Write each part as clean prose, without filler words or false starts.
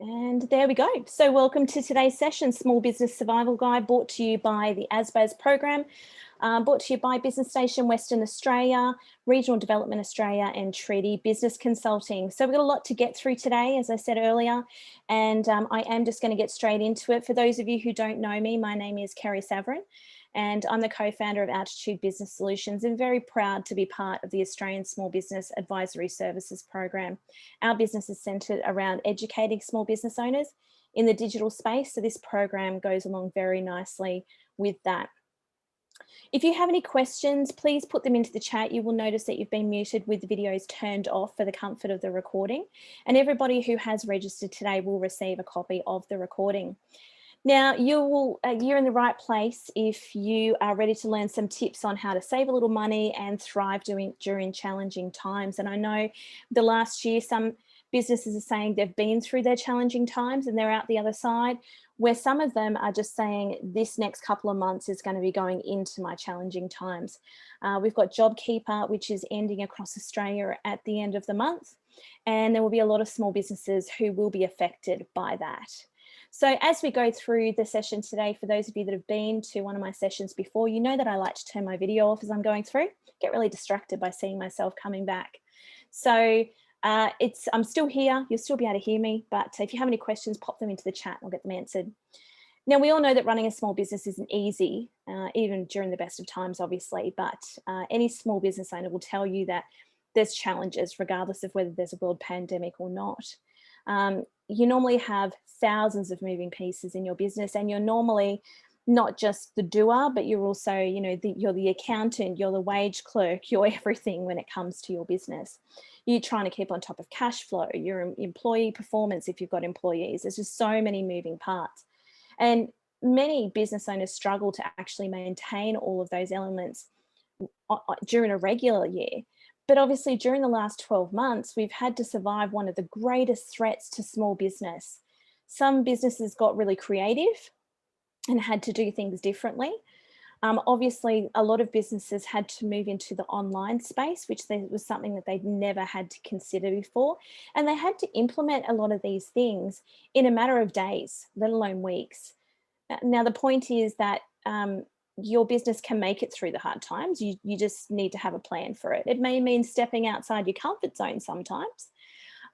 And there we go. So welcome to today's session, Small Business Survival Guide, brought to you by the ASBAS program, brought to you by Business Station Western Australia, Regional Development Australia and Treaty Business Consulting. So we've got a lot to get through today, as I said earlier, and I am just going to get straight into it. For those of you who don't know me, my name is Kerrie Saverin, and I'm the co-founder of Untitled Business Solutions and very proud to be part of the Australian Small Business Advisory Services Program. Our business is centred around educating small business owners in the digital space, so this program goes along very nicely with that. If you have any questions, please put them into the chat. You will notice that you've been muted with the videos turned off for the comfort of the recording, and everybody who has registered today will receive a copy of the recording. Now, you're in the right place if you are ready to learn some tips on how to save a little money and thrive during challenging times. And I know the last year, some businesses are saying they've been through their challenging times and they're out the other side, where some of them are just saying this next couple of months is going to be going into my challenging times. We've got JobKeeper, which is ending across Australia at the end of the month, and there will be a lot of small businesses who will be affected by that. So as we go through the session today, for those of you that have been to one of my sessions before, you know that I like to turn my video off as I'm going through, get really distracted by seeing myself coming back. So I'm still here, you'll still be able to hear me, but if you have any questions, pop them into the chat and I'll get them answered. Now, we all know that running a small business isn't easy, even during the best of times, obviously, but any small business owner will tell you that there's challenges regardless of whether there's a world pandemic or not. You normally have thousands of moving pieces in your business, and you're normally not just the doer, but you're also, you're the accountant, you're the wage clerk, you're everything when it comes to your business. You're trying to keep on top of cash flow, your employee performance if you've got employees. There's just so many moving parts. And many business owners struggle to actually maintain all of those elements during a regular year. But obviously during the last 12 months, we've had to survive one of the greatest threats to small business. Some businesses got really creative and had to do things differently. Obviously, a lot of businesses had to move into the online space, which was something that they'd never had to consider before. And they had to implement a lot of these things in a matter of days, let alone weeks. Now, the point is that your business can make it through the hard times. You just need to have a plan for it. It may mean stepping outside your comfort zone sometimes,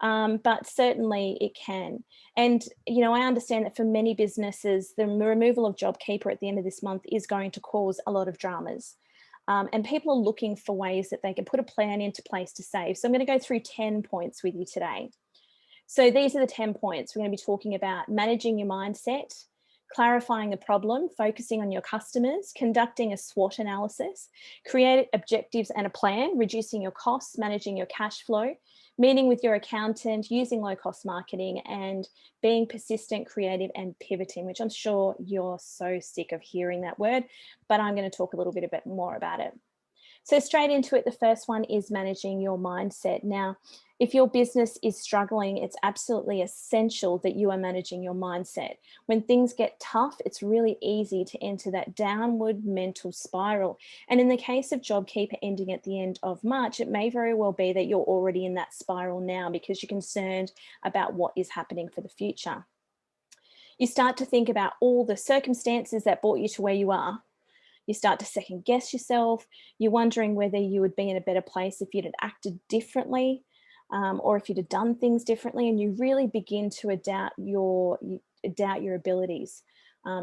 but certainly it can. And, I understand that for many businesses, the removal of JobKeeper at the end of this month is going to cause a lot of dramas. And people are looking for ways that they can put a plan into place to save. So I'm going to go through 10 points with you today. So these are the 10 points. We're going to be talking about managing your mindset, clarifying the problem, focusing on your customers, conducting a SWOT analysis, create objectives and a plan, reducing your costs, managing your cash flow, meeting with your accountant, using low-cost marketing, and being persistent, creative, and pivoting, which I'm sure you're so sick of hearing that word, but I'm going to talk a little bit more about it. So straight into it, the first one is managing your mindset. Now, if your business is struggling, it's absolutely essential that you are managing your mindset. When things get tough, it's really easy to enter that downward mental spiral. And in the case of JobKeeper ending at the end of March, it may very well be that you're already in that spiral now because you're concerned about what is happening for the future. You start to think about all the circumstances that brought you to where you are. You start to second guess yourself. You're wondering whether you would be in a better place if you'd have acted differently, or if you'd have done things differently, and you really begin to doubt your abilities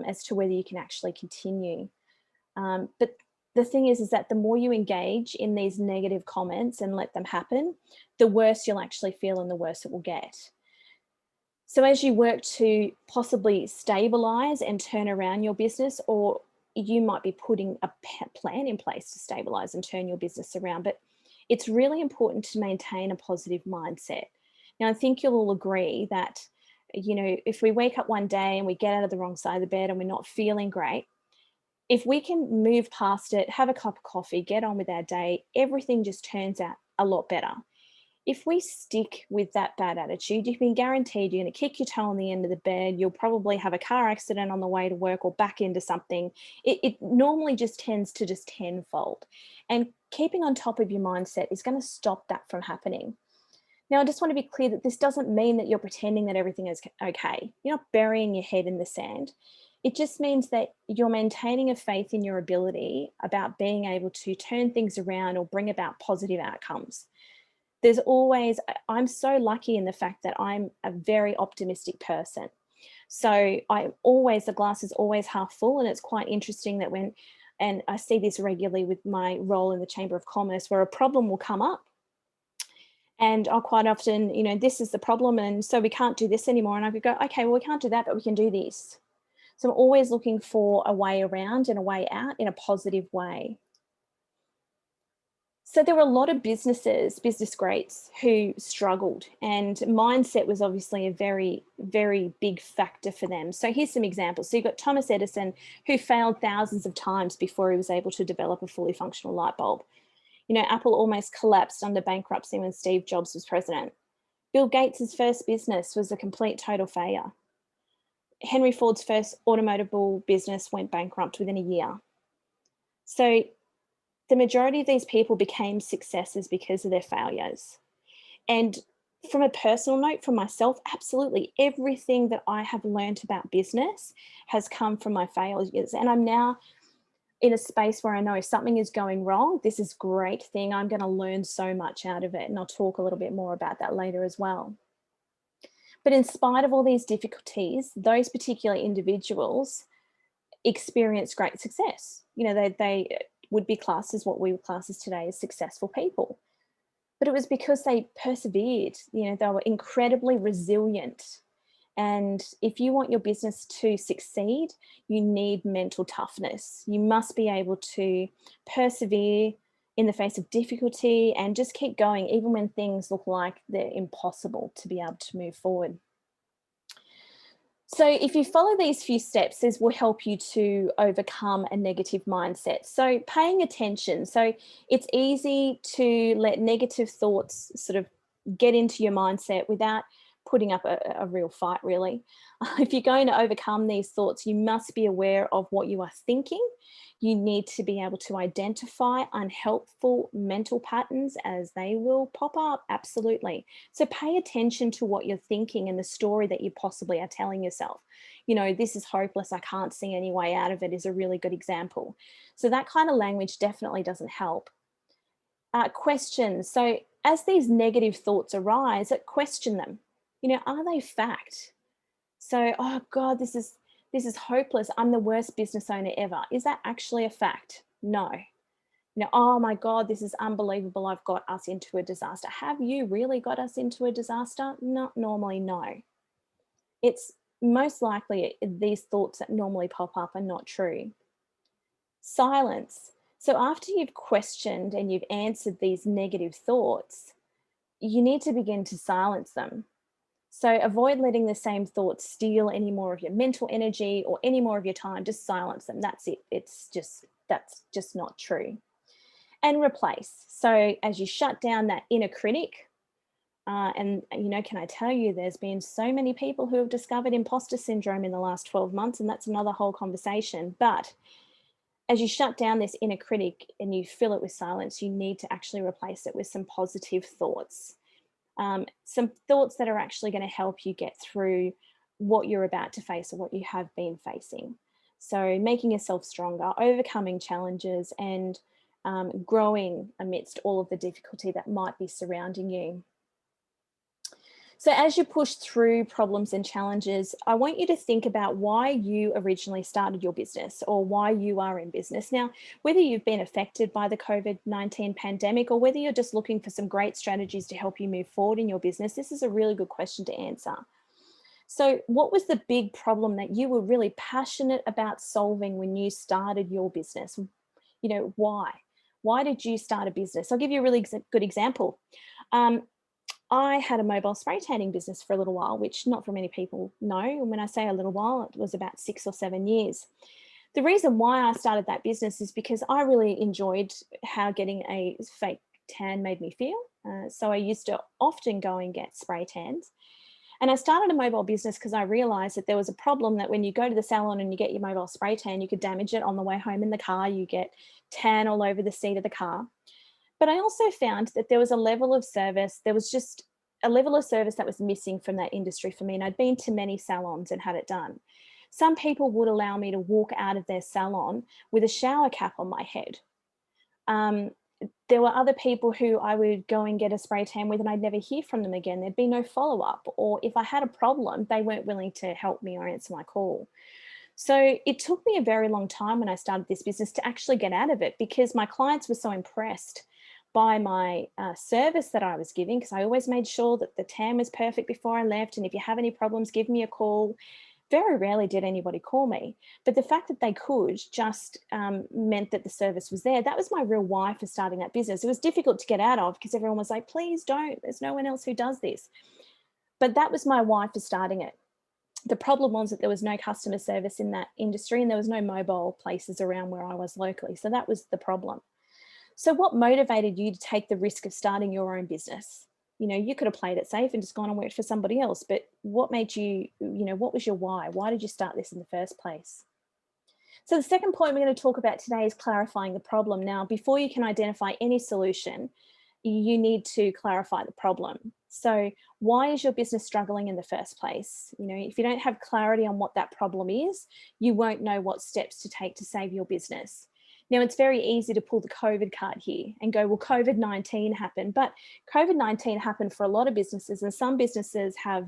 as to whether you can actually continue. But the thing is that the more you engage in these negative comments and let them happen, the worse you'll actually feel and the worse it will get. So as you work to possibly stabilize and turn around your business, or you might be putting a plan in place to stabilize and turn your business around, but it's really important to maintain a positive mindset. Now, I think you'll all agree that, if we wake up one day and we get out of the wrong side of the bed and we're not feeling great, if we can move past it, have a cup of coffee, get on with our day, everything just turns out a lot better. If we stick with that bad attitude, you can guaranteed you're going to kick your toe on the end of the bed. You'll probably have a car accident on the way to work or back into something. It normally just tends to just tenfold. And keeping on top of your mindset is going to stop that from happening. Now, I just want to be clear that this doesn't mean that you're pretending that everything is okay. You're not burying your head in the sand. It just means that you're maintaining a faith in your ability about being able to turn things around or bring about positive outcomes. There's always, I'm so lucky in the fact that I'm a very optimistic person. So I always, the glass is always half full. And it's quite interesting that and I see this regularly with my role in the Chamber of Commerce, where a problem will come up. And I'll quite often, this is the problem. And so we can't do this anymore. And I could go, okay, well, we can't do that, but we can do this. So I'm always looking for a way around and a way out in a positive way. So there were a lot of business greats who struggled, and mindset was obviously a very, very big factor for them. So here's some examples. So you've got Thomas Edison, who failed thousands of times before he was able to develop a fully functional light bulb. Apple almost collapsed under bankruptcy when Steve Jobs was president. Bill Gates' first business was a complete total failure. Henry Ford's first automobile business went bankrupt within a year. So the majority of these people became successes because of their failures. And from a personal note, for myself, absolutely everything that I have learned about business has come from my failures. And I'm now in a space where I know if something is going wrong, this is a great thing. I'm going to learn so much out of it. And I'll talk a little bit more about that later as well. But in spite of all these difficulties, those particular individuals experienced great success. They would be classed as what we would class as today as successful people. But it was because they persevered. They were incredibly resilient. And if you want your business to succeed, you need mental toughness. You must be able to persevere in the face of difficulty and just keep going, even when things look like they're impossible to be able to move forward. So if you follow these few steps, this will help you to overcome a negative mindset. So paying attention. So it's easy to let negative thoughts sort of get into your mindset without putting up a real fight, really. If you're going to overcome these thoughts, you must be aware of what you are thinking. You need to be able to identify unhelpful mental patterns as they will pop up, absolutely. So pay attention to what you're thinking and the story that you possibly are telling yourself. This is hopeless, I can't see any way out of it is a really good example. So that kind of language definitely doesn't help. Questions. So as these negative thoughts arise, question them. Are they fact? So, oh God, this is hopeless. I'm the worst business owner ever. Is that actually a fact? No. Oh my God, this is unbelievable. I've got us into a disaster. Have you really got us into a disaster? Not normally, no. It's most likely these thoughts that normally pop up are not true. Silence. So after you've questioned and you've answered these negative thoughts, you need to begin to silence them. So avoid letting the same thoughts steal any more of your mental energy or any more of your time. Just silence them. That's it. That's just not true. And replace. So as you shut down that inner critic, can I tell you, there's been so many people who have discovered imposter syndrome in the last 12 months, and that's another whole conversation. But as you shut down this inner critic and you fill it with silence, you need to actually replace it with some positive thoughts. Some thoughts that are actually going to help you get through what you're about to face or what you have been facing. So making yourself stronger, overcoming challenges, and growing amidst all of the difficulty that might be surrounding you. So as you push through problems and challenges, I want you to think about why you originally started your business or why you are in business. Now, whether you've been affected by the COVID-19 pandemic or whether you're just looking for some great strategies to help you move forward in your business, this is a really good question to answer. So what was the big problem that you were really passionate about solving when you started your business? Why? Why did you start a business? I'll give you a really good example. I had a mobile spray tanning business for a little while, which not for many people know. And when I say a little while, it was about 6 or 7 years. The reason why I started that business is because I really enjoyed how getting a fake tan made me feel. So I used to often go and get spray tans. And I started a mobile business because I realized that there was a problem that when you go to the salon and you get your mobile spray tan, you could damage it on the way home in the car. You get tan all over the seat of the car. But I also found that there was a level of service, there was just a level of service that was missing from that industry for me. And I'd been to many salons and had it done. Some people would allow me to walk out of their salon with a shower cap on my head. There were other people who I would go and get a spray tan with and I'd never hear from them again. There'd be no follow-up, or if I had a problem, they weren't willing to help me or answer my call. So it took me a very long time when I started this business to actually get out of it, because my clients were so impressed by my service that I was giving, because I always made sure that the tan was perfect before I left. And if you have any problems, give me a call. Very rarely did anybody call me, but the fact that they could just meant that the service was there. That was my real why for starting that business. It was difficult to get out of because everyone was like, please don't, there's no one else who does this. But that was my why for starting it. The problem was that there was no customer service in that industry and there was no mobile places around where I was locally. So that was the problem. So what motivated you to take the risk of starting your own business? You know, you could have played it safe and just gone and worked for somebody else, but what made you, what was your why? Why did you start this in the first place? So the second point we're going to talk about today is clarifying the problem. Now, before you can identify any solution, you need to clarify the problem. So why is your business struggling in the first place? You know, if you don't have clarity on what that problem is, you won't know what steps to take to save your business. Now, it's very easy to pull the COVID card here and go, well, COVID-19 happened, but COVID-19 happened for a lot of businesses, and some businesses have,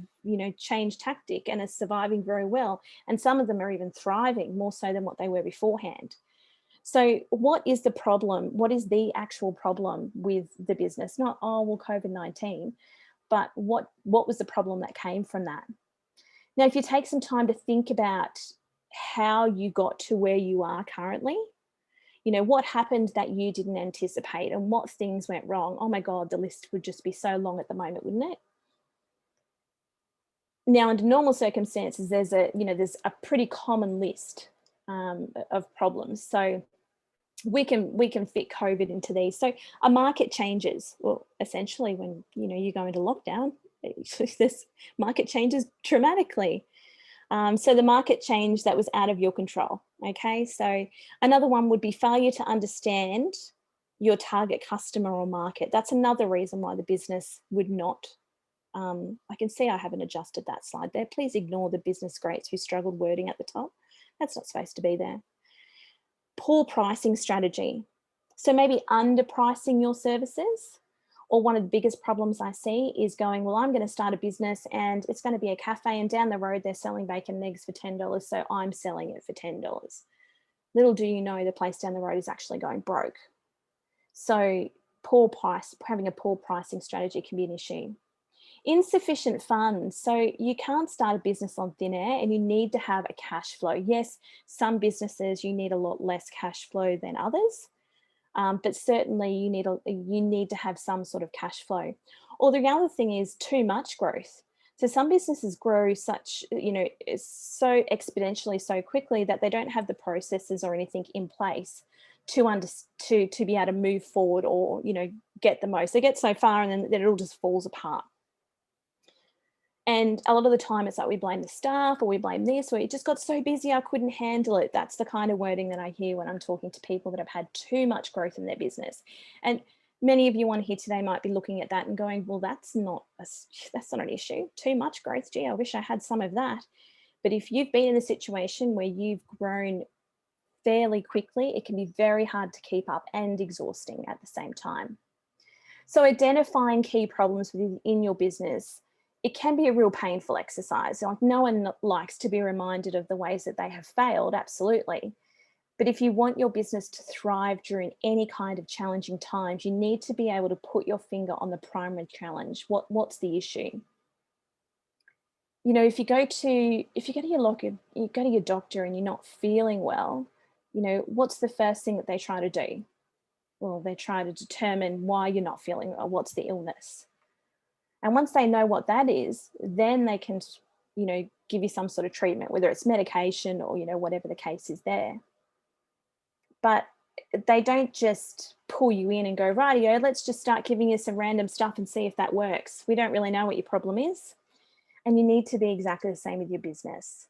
changed tactic and are surviving very well. And some of them are even thriving more so than what they were beforehand. So what is the problem? What is the actual problem with the business? Not, oh, well, COVID-19, but what was the problem that came from that? Now, if you take some time to think about how you got to where you are currently, what happened that you didn't anticipate and what things went wrong? Oh my God, the list would just be so long at the moment, wouldn't it? Now, under normal circumstances, there's a pretty common list of problems. So we can fit COVID into these. So a market changes. Well, essentially when, you go into lockdown, this market changes dramatically. So the market change that was out of your control. Okay, so another one would be failure to understand your target customer or market. That's another reason why the business would not. I can see I haven't adjusted that slide there. Please ignore the business greats who struggled wording at the top. That's not supposed to be there. Poor pricing strategy. So maybe underpricing your services. Or one of the biggest problems I see is going, well, I'm going to start a business and it's going to be a cafe and down the road they're selling bacon and eggs for $10, so I'm selling it for $10. Little do you know the place down the road is actually going broke. So having a poor pricing strategy can be an issue. Insufficient funds. So you can't start a business on thin air and you need to have a cash flow. Yes, some businesses you need a lot less cash flow than others. But certainly you need to have some sort of cash flow. Or the other thing is too much growth. So some businesses grow so exponentially so quickly that they don't have the processes or anything in place to be able to move forward or get the most. They get so far and then it all just falls apart. And a lot of the time it's like we blame the staff or we blame this, or it just got so busy I couldn't handle it. That's the kind of wording that I hear when I'm talking to people that have had too much growth in their business. And many of you on here today might be looking at that and going, well, that's not an issue. Too much growth, gee, I wish I had some of that. But if you've been in a situation where you've grown fairly quickly, it can be very hard to keep up and exhausting at the same time. So identifying key problems within your business, it can be a real painful exercise. Like no one likes to be reminded of the ways that they have failed, absolutely. But if you want your business to thrive during any kind of challenging times, you need to be able to put your finger on the primary challenge. What's the issue? If you go to your doctor and you're not feeling well, what's the first thing that they try to do? Well, they try to determine why you're not feeling well. What's the illness? And once they know what that is, then they can, give you some sort of treatment, whether it's medication or, whatever the case is there. But they don't just pull you in and go, rightio, let's just start giving you some random stuff and see if that works. We don't really know what your problem is. And you need to be exactly the same with your business.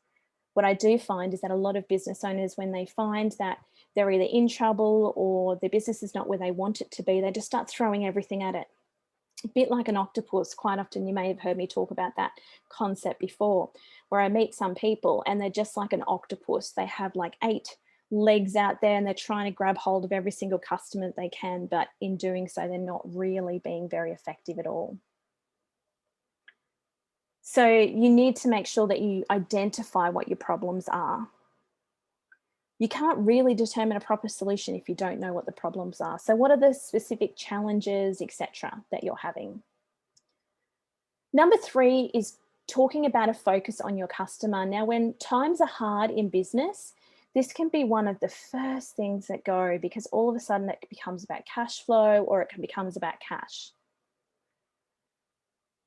What I do find is that a lot of business owners, when they find that they're either in trouble or their business is not where they want it to be, they just start throwing everything at it. a bit like an octopus. Quite often you may have heard me talk about that concept before, where I meet some people and they're just like an octopus. They have like 8 legs out there and they're trying to grab hold of every single customer that they can, but in doing so, they're not really being very effective at all. So you need to make sure that you identify what your problems are. You can't really determine a proper solution if you don't know what the problems are. So what are the specific challenges, etc., that you're having? Number 3 is talking about a focus on your customer. Now, when times are hard in business, this can be one of the first things that go, because all of a sudden it becomes about cash flow, or it becomes about cash.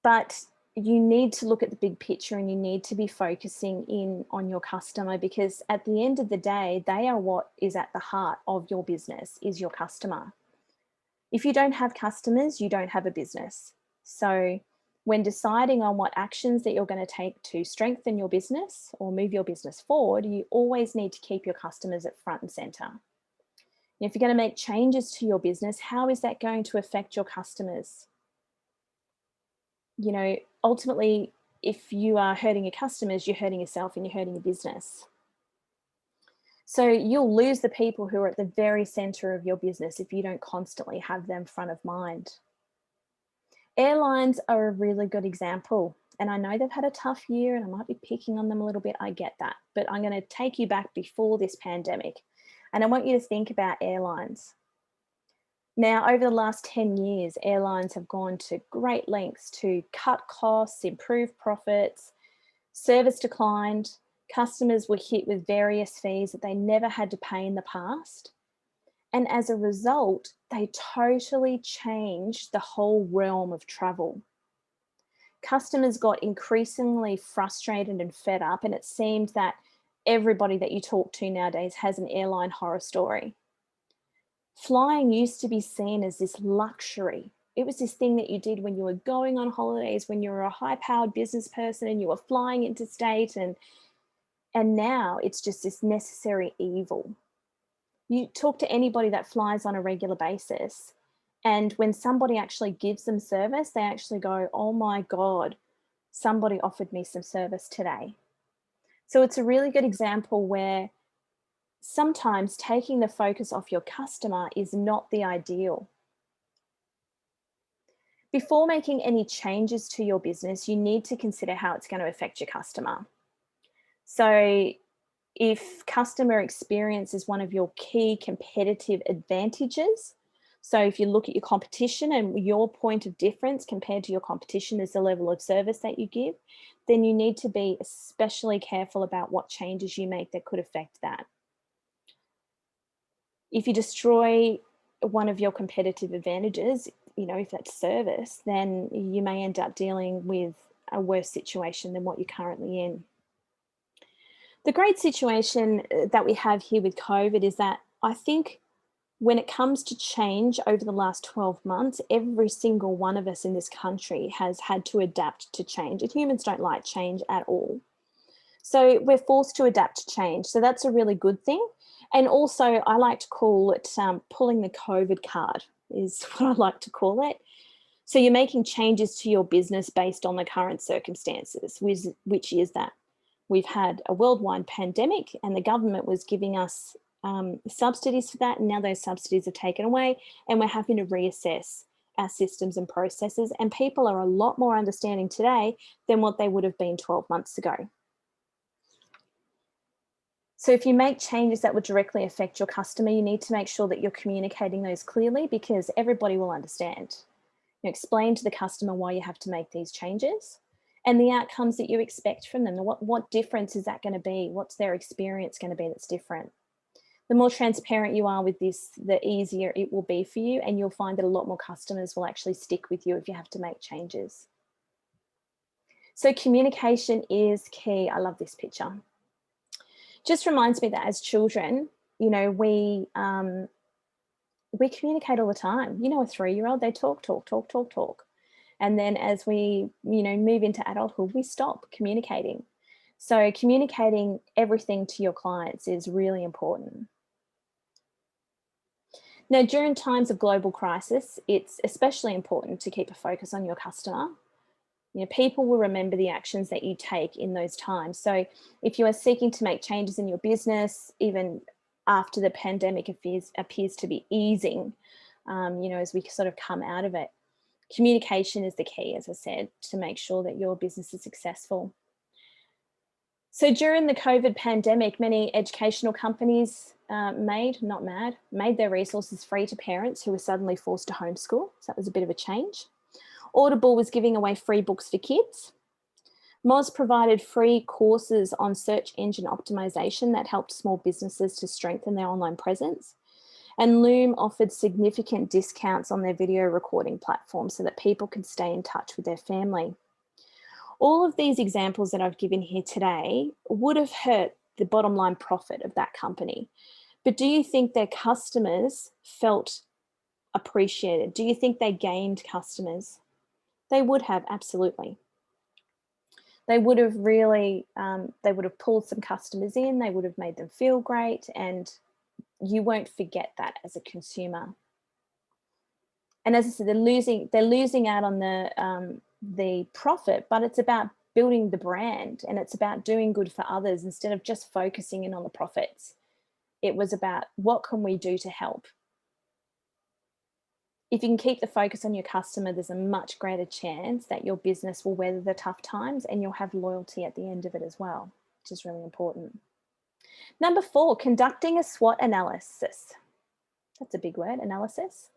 But you need to look at the big picture and you need to be focusing in on your customer, because at the end of the day, they are what is at the heart of your business, is your customer. If you don't have customers, you don't have a business. So when deciding on what actions that you're going to take to strengthen your business or move your business forward, you always need to keep your customers at front and center. If you're going to make changes to your business, how is that going to affect your customers? You know, ultimately, if you are hurting your customers, you're hurting yourself and you're hurting your business. So you'll lose the people who are at the very center of your business if you don't constantly have them front of mind. Airlines are a really good example. And I know they've had a tough year and I might be picking on them a little bit. I get that. But I'm going to take you back before this pandemic. And I want you to think about airlines. Now, over the last 10 years, airlines have gone to great lengths to cut costs, improve profits, service declined, customers were hit with various fees that they never had to pay in the past. And as a result, they totally changed the whole realm of travel. Customers got increasingly frustrated and fed up, and it seemed that everybody that you talk to nowadays has an airline horror story. Flying used to be seen as this luxury. It was this thing that you did when you were going on holidays, when you were a high-powered business person and you were flying interstate, and now it's just this necessary evil. You talk to anybody that flies on a regular basis, and when somebody actually gives them service, they actually go, "Oh my God, somebody offered me some service today." So it's a really good example where sometimes taking the focus off your customer is not the ideal. Before making any changes to your business, you need to consider how it's going to affect your customer. So if customer experience is one of your key competitive advantages, so if you look at your competition and your point of difference compared to your competition is the level of service that you give, then you need to be especially careful about what changes you make that could affect that. If you destroy one of your competitive advantages, you know, if that's service, then you may end up dealing with a worse situation than what you're currently in. The great situation that we have here with COVID is that I think when it comes to change over the last 12 months, every single one of us in this country has had to adapt to change. And humans don't like change at all. So we're forced to adapt to change. So that's a really good thing. And also, I like to call it pulling the COVID card is what I like to call it. So you're making changes to your business based on the current circumstances, which is that we've had a worldwide pandemic and the government was giving us subsidies for that. And now those subsidies are taken away and we're having to reassess our systems and processes. And people are a lot more understanding today than what they would have been 12 months ago. So if you make changes that would directly affect your customer, you need to make sure that you're communicating those clearly, because everybody will understand. You explain to the customer why you have to make these changes and the outcomes that you expect from them. What difference is that going to be? What's their experience going to be that's different? The more transparent you are with this, the easier it will be for you, and you'll find that a lot more customers will actually stick with you if you have to make changes. So communication is key. I love this picture. Just reminds me that as children, you know, we communicate all the time. You know, a 3-year-old, they talk. And then as we, you know, move into adulthood, we stop communicating. So communicating everything to your clients is really important. Now, during times of global crisis, it's especially important to keep a focus on your customer. You know, people will remember the actions that you take in those times. So if you are seeking to make changes in your business, even after the pandemic appears to be easing, you know, as we sort of come out of it, communication is the key, as I said, to make sure that your business is successful. So during the COVID pandemic, many educational companies made their resources free to parents who were suddenly forced to homeschool. So that was a bit of a change. Audible was giving away free books for kids. Moz provided free courses on search engine optimization that helped small businesses to strengthen their online presence. And Loom offered significant discounts on their video recording platform so that people could stay in touch with their family. All of these examples that I've given here today would have hurt the bottom line profit of that company. But do you think their customers felt appreciated? Do you think they gained customers? They would have, absolutely. They would have really, they would have pulled some customers in, they would have made them feel great, and you won't forget that as a consumer. And as I said, they're losing out on the profit, but it's about building the brand, and it's about doing good for others instead of just focusing in on the profits. It was about, what can we do to help? If you can keep the focus on your customer, there's a much greater chance that your business will weather the tough times, and you'll have loyalty at the end of it as well, which is really important. Number 4, conducting a SWOT analysis. That's a big word, analysis.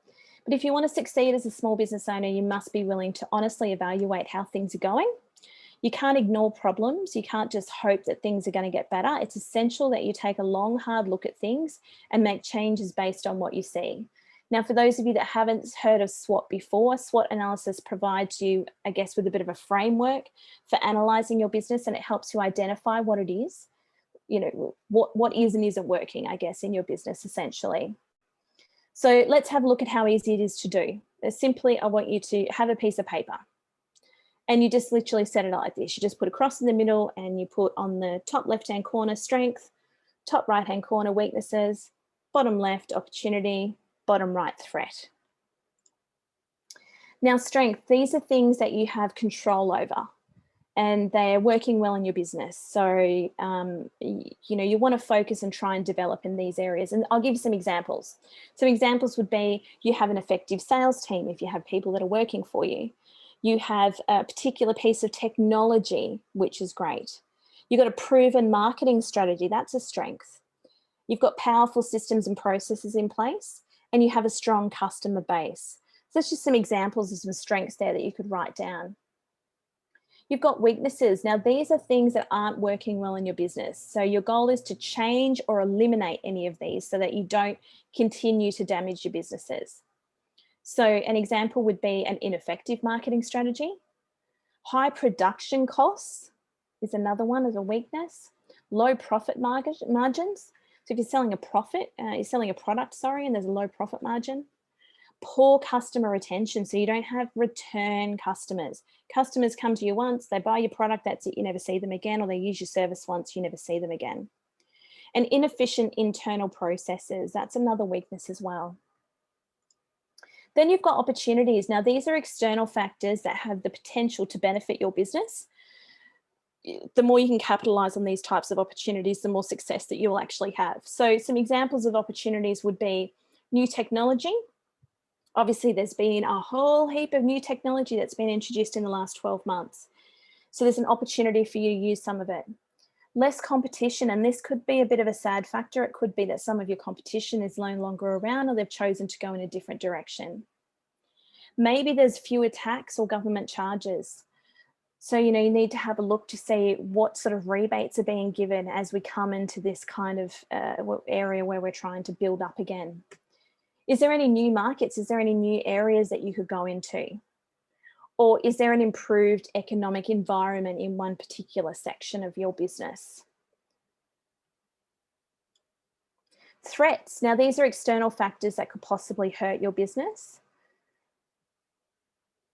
But if you want to succeed as a small business owner, you must be willing to honestly evaluate how things are going. You can't ignore problems. You can't just hope that things are going to get better. It's essential that you take a long, hard look at things and make changes based on what you see. Now, for those of you that haven't heard of SWOT before, SWOT analysis provides you, I guess, with a bit of a framework for analysing your business, and it helps you identify what it is, you know, what is and isn't working, I guess, in your business, essentially. So let's have a look at how easy it is to do. Simply, I want you to have a piece of paper, and you just literally set it out like this. You just put a cross in the middle, and you put on the top left-hand corner strength, top right-hand corner weaknesses, bottom left opportunity, bottom right threat. Now, strength, these are things that you have control over, and they're working well in your business. So, you know, you want to focus and try and develop in these areas. And I'll give you some examples. Some examples would be, you have an effective sales team if you have people that are working for you. You have a particular piece of technology, which is great. You've got a proven marketing strategy, that's a strength. You've got powerful systems and processes in place, and you have a strong customer base. So that's just some examples of some strengths there that you could write down. You've got weaknesses. Now, these are things that aren't working well in your business. So your goal is to change or eliminate any of these so that you don't continue to damage your businesses. So an example would be an ineffective marketing strategy. High production costs is another one as a weakness. Low profit margins. So if you're selling a product, and there's a low profit margin. Poor customer retention, so you don't have return customers. Customers come to you once, they buy your product, that's it, you never see them again, or they use your service once, you never see them again. And inefficient internal processes, that's another weakness as well. Then you've got opportunities. Now, these are external factors that have the potential to benefit your business. The more you can capitalize on these types of opportunities, the more success that you'll actually have. So some examples of opportunities would be new technology. Obviously, there's been a whole heap of new technology that's been introduced in the last 12 months. So there's an opportunity for you to use some of it. Less competition, and this could be a bit of a sad factor. It could be that some of your competition is no longer around, or they've chosen to go in a different direction. Maybe there's fewer tax or government charges. So, you know, you need to have a look to see what sort of rebates are being given as we come into this kind of area where we're trying to build up again. Is there any new markets? Is there any new areas that you could go into? Or is there an improved economic environment in one particular section of your business? Threats. Now, these are external factors that could possibly hurt your business.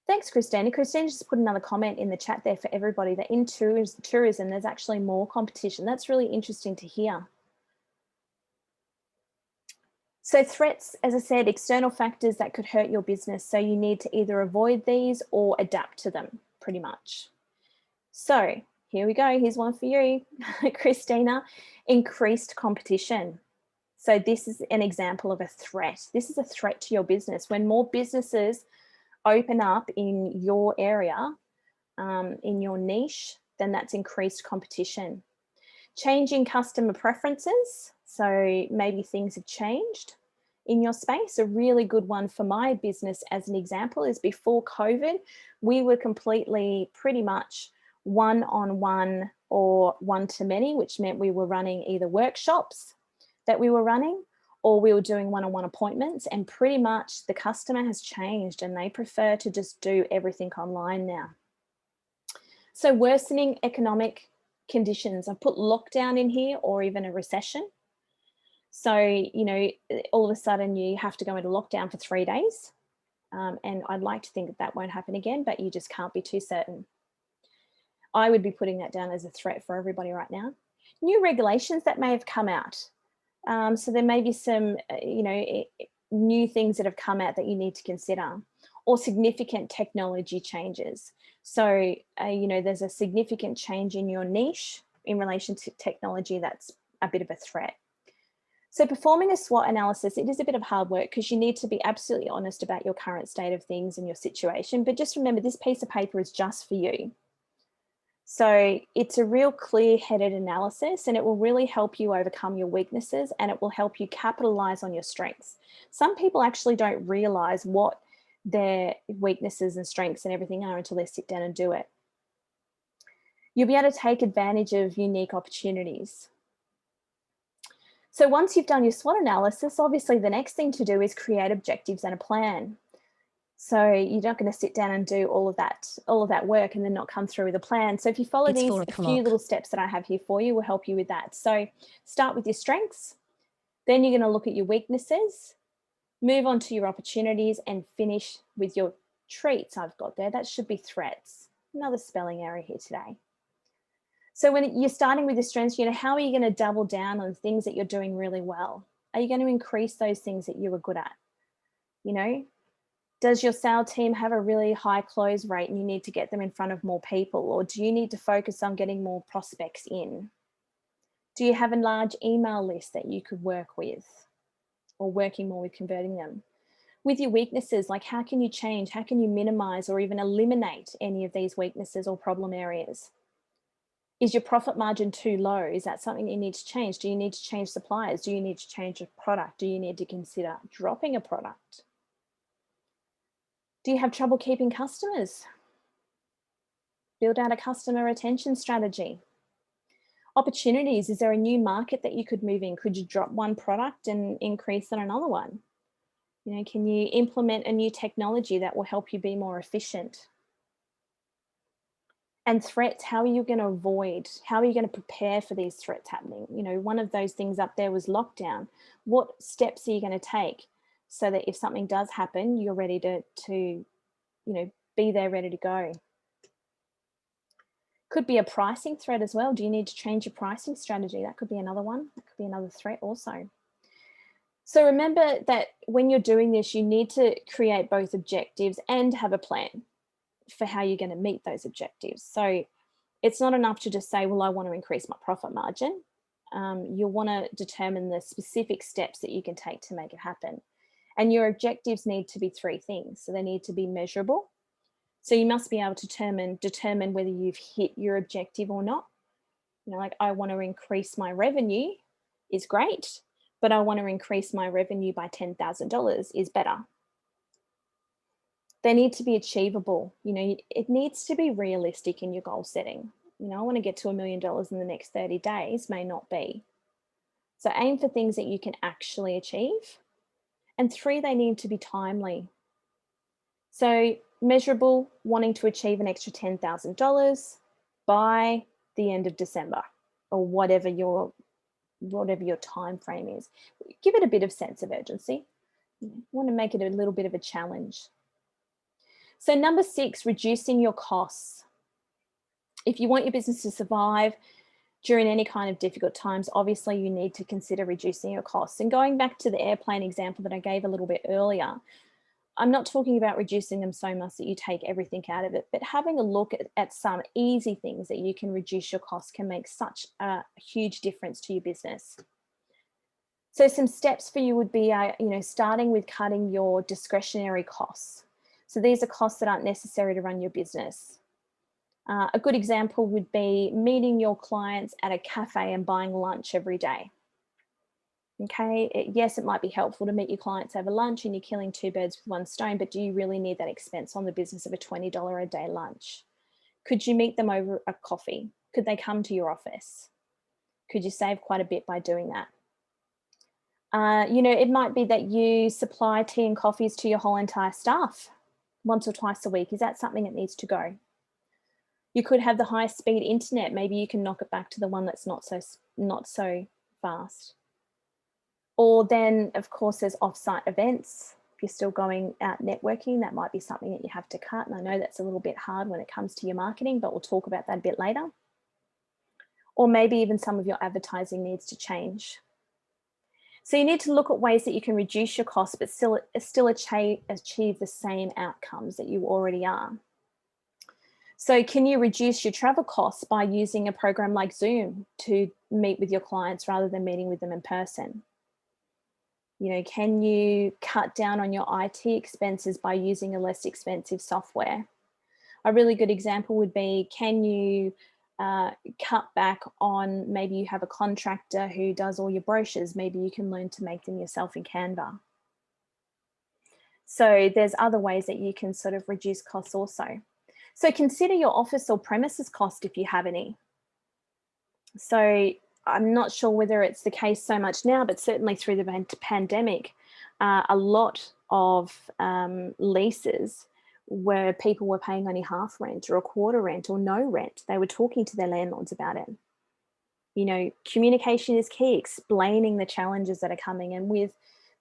Thanks, Christina. Christina just put another comment in the chat there for everybody that in tourism, there's actually more competition. That's really interesting to hear. So threats, as I said, external factors that could hurt your business. So you need to either avoid these or adapt to them, pretty much. So here we go. Here's one for you, Christina. Increased competition. So this is an example of a threat. This is a threat to your business. When more businesses open up in your area, in your niche, then that's increased competition. Changing customer preferences. So maybe things have changed in your space. A really good one for my business as an example is before COVID, we were completely pretty much one-on-one or one-to-many, which meant we were running either workshops that we were running or we were doing one-on-one appointments, and pretty much the customer has changed and they prefer to just do everything online now. So worsening economic conditions. I've put lockdown in here or even a recession. So, you know, all of a sudden you have to go into lockdown for 3 days. And I'd like to think that that won't happen again, but you just can't be too certain. I would be putting that down as a threat for everybody right now. New regulations that may have come out. So there may be some, you know, new things that have come out that you need to consider, or significant technology changes. So, you know, there's a significant change in your niche in relation to technology that's a bit of a threat. So performing a SWOT analysis, it is a bit of hard work because you need to be absolutely honest about your current state of things and your situation. But just remember, this piece of paper is just for you. So it's a real clear-headed analysis, and it will really help you overcome your weaknesses, and it will help you capitalize on your strengths. Some people actually don't realize what their weaknesses and strengths and everything are until they sit down and do it. You'll be able to take advantage of unique opportunities. So once you've done your SWOT analysis, obviously the next thing to do is create objectives and a plan. So you're not going to sit down and do all of that work and then not come through with a plan. So if you follow these, a few little steps that I have here for you will help you with that. So start with your strengths, then you're going to look at your weaknesses, move on to your opportunities, and finish with your treats I've got there. That should be threats. Another spelling error here today. So when you're starting with your strengths, you know, how are you going to double down on things that you're doing really well? Are you going to increase those things that you were good at? You know, does your sales team have a really high close rate and you need to get them in front of more people? Or do you need to focus on getting more prospects in? Do you have a large email list that you could work with, or working more with converting them? With your weaknesses, like how can you change? How can you minimize or even eliminate any of these weaknesses or problem areas? Is your profit margin too low? Is that something you need to change? Do you need to change suppliers? Do you need to change a product? Do you need to consider dropping a product? Do you have trouble keeping customers? Build out a customer retention strategy. Opportunities, is there a new market that you could move in? Could you drop one product and increase on another one? You know, can you implement a new technology that will help you be more efficient? And threats, how are you going to avoid? How are you going to prepare for these threats happening? You know, one of those things up there was lockdown. What steps are you going to take so that if something does happen, you're ready to you know, be there ready to go? Could be a pricing threat as well. Do you need to change your pricing strategy? That could be another one. That could be another threat also. So remember that when you're doing this, you need to create both objectives and have a plan for how you're going to meet those objectives. So it's not enough to just say, well, I want to increase my profit margin. You'll want to determine the specific steps that you can take to make it happen. And your objectives need to be 3 things. So they need to be measurable. So you must be able to determine whether you've hit your objective or not. You know, like I want to increase my revenue is great, but I want to increase my revenue by $10,000 is better. They need to be achievable. You know, it needs to be realistic in your goal setting. You know, I want to get to $1 million in the next 30 days, may not be. So aim for things that you can actually achieve. And 3, they need to be timely. So measurable, wanting to achieve an extra $10,000 by the end of December, or whatever your time frame is. Give it a bit of sense of urgency. You want to make it a little bit of a challenge. So number 6, reducing your costs. If you want your business to survive, During any kind of difficult times, obviously you need to consider reducing your costs. And going back to the airplane example that I gave a little bit earlier, I'm not talking about reducing them so much that you take everything out of it, but having a look at some easy things that you can reduce your costs can make such a huge difference to your business. So some steps for you would be, starting with cutting your discretionary costs. So these are costs that aren't necessary to run your business. A good example would be meeting your clients at a cafe and buying lunch every day. Okay, yes, it might be helpful to meet your clients over lunch and you're killing two birds with one stone, but do you really need that expense on the business of a $20 a day lunch? Could you meet them over a coffee? Could they come to your office? Could you save quite a bit by doing that? It might be that you supply tea and coffees to your whole entire staff once or twice a week. Is that something that needs to go? You could have the highest speed internet. Maybe you can knock it back to the one that's not so fast. Or then, of course, there's off-site events. If you're still going out networking, that might be something that you have to cut. And I know that's a little bit hard when it comes to your marketing, but we'll talk about that a bit later. Or maybe even some of your advertising needs to change. So you need to look at ways that you can reduce your costs, but still achieve the same outcomes that you already are. So can you reduce your travel costs by using a program like Zoom to meet with your clients rather than meeting with them in person? Can you cut down on your IT expenses by using a less expensive software? A really good example would be, can you cut back on, maybe you have a contractor who does all your brochures, maybe you can learn to make them yourself in Canva. So there's other ways that you can sort of reduce costs also. So consider your office or premises cost if you have any. So I'm not sure whether it's the case so much now, but certainly through the pandemic, a lot of leases where people were paying only half rent or a quarter rent or no rent. They were talking to their landlords about it. Communication is key, explaining the challenges that are coming. And with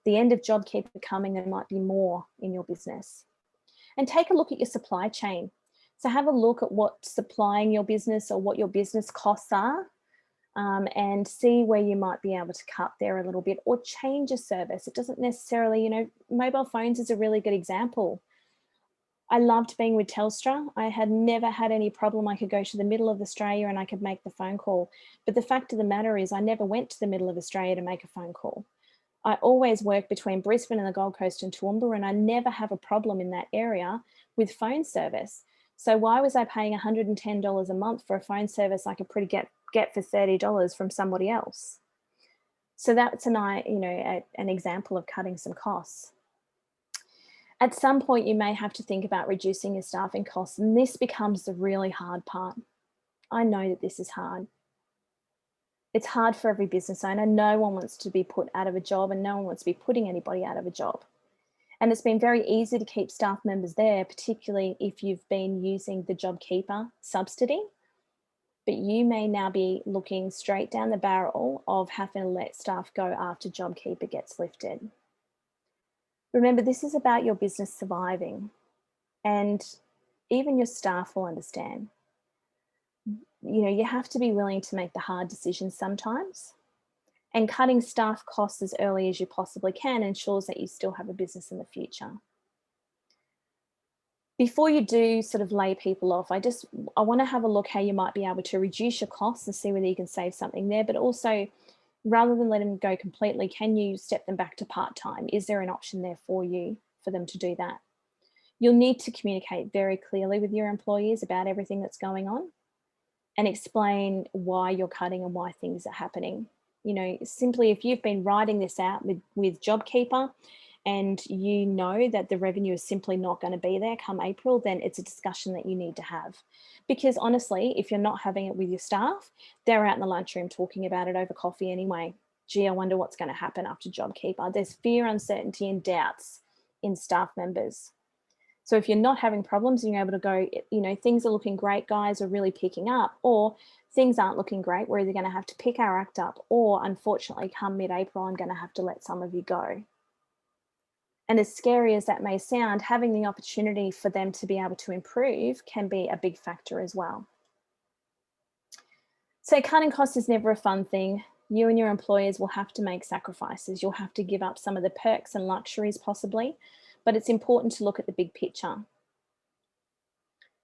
the end of JobKeeper coming, there might be more in your business. And take a look at your supply chain. So have a look at what's supplying your business or what your business costs are, and see where you might be able to cut there a little bit or change a service. It doesn't necessarily, mobile phones is a really good example. I loved being with Telstra. I had never had any problem. I could go to the middle of Australia and I could make the phone call. But the fact of the matter is I never went to the middle of Australia to make a phone call. I always work between Brisbane and the Gold Coast and Toowoomba, and I never have a problem in that area with phone service. So why was I paying $110 a month for a phone service I could pretty get for $30 from somebody else? So that's an example of cutting some costs. At some point, you may have to think about reducing your staffing costs, and this becomes the really hard part. I know that this is hard. It's hard for every business owner. No one wants to be put out of a job, and no one wants to be putting anybody out of a job. And it's been very easy to keep staff members there, particularly if you've been using the JobKeeper subsidy. But you may now be looking straight down the barrel of having to let staff go after JobKeeper gets lifted. Remember, this is about your business surviving, and even your staff will understand. You have to be willing to make the hard decisions sometimes, and cutting staff costs as early as you possibly can ensures that you still have a business in the future. Before you do sort of lay people off, I want to have a look how you might be able to reduce your costs and see whether you can save something there, but also, rather than let them go completely, can you step them back to part-time? Is there an option there for you for them to do that? You'll need to communicate very clearly with your employees about everything that's going on and explain why you're cutting and why things are happening. Simply if you've been writing this out with JobKeeper and you know that the revenue is simply not going to be there come April, then it's a discussion that you need to have. Because honestly, if you're not having it with your staff, they're out in the lunchroom talking about it over coffee anyway. Gee, I wonder what's going to happen after JobKeeper. There's fear, uncertainty, and doubts in staff members. So if you're not having problems and you're able to go, things are looking great, guys, are really picking up, or things aren't looking great, we're either going to have to pick our act up, or unfortunately come mid-April, I'm going to have to let some of you go. And as scary as that may sound, having the opportunity for them to be able to improve can be a big factor as well. So cutting costs is never a fun thing. You and your employers will have to make sacrifices. You'll have to give up some of the perks and luxuries possibly, but it's important to look at the big picture.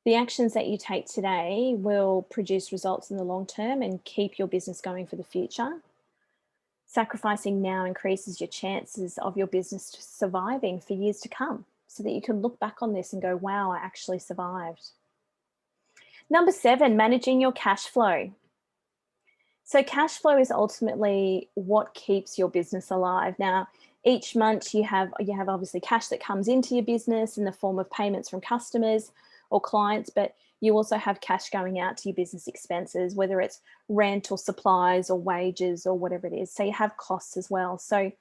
The actions that you take today will produce results in the long term and keep your business going for the future. Sacrificing now increases your chances of your business surviving for years to come, so that you can look back on this and go, wow, I actually survived. Number 7, managing your cash flow. So cash flow is ultimately what keeps your business alive. Now, each month you have obviously cash that comes into your business in the form of payments from customers or clients, but you also have cash going out to your business expenses, whether it's rent or supplies or wages or whatever it is. So you have costs as well. So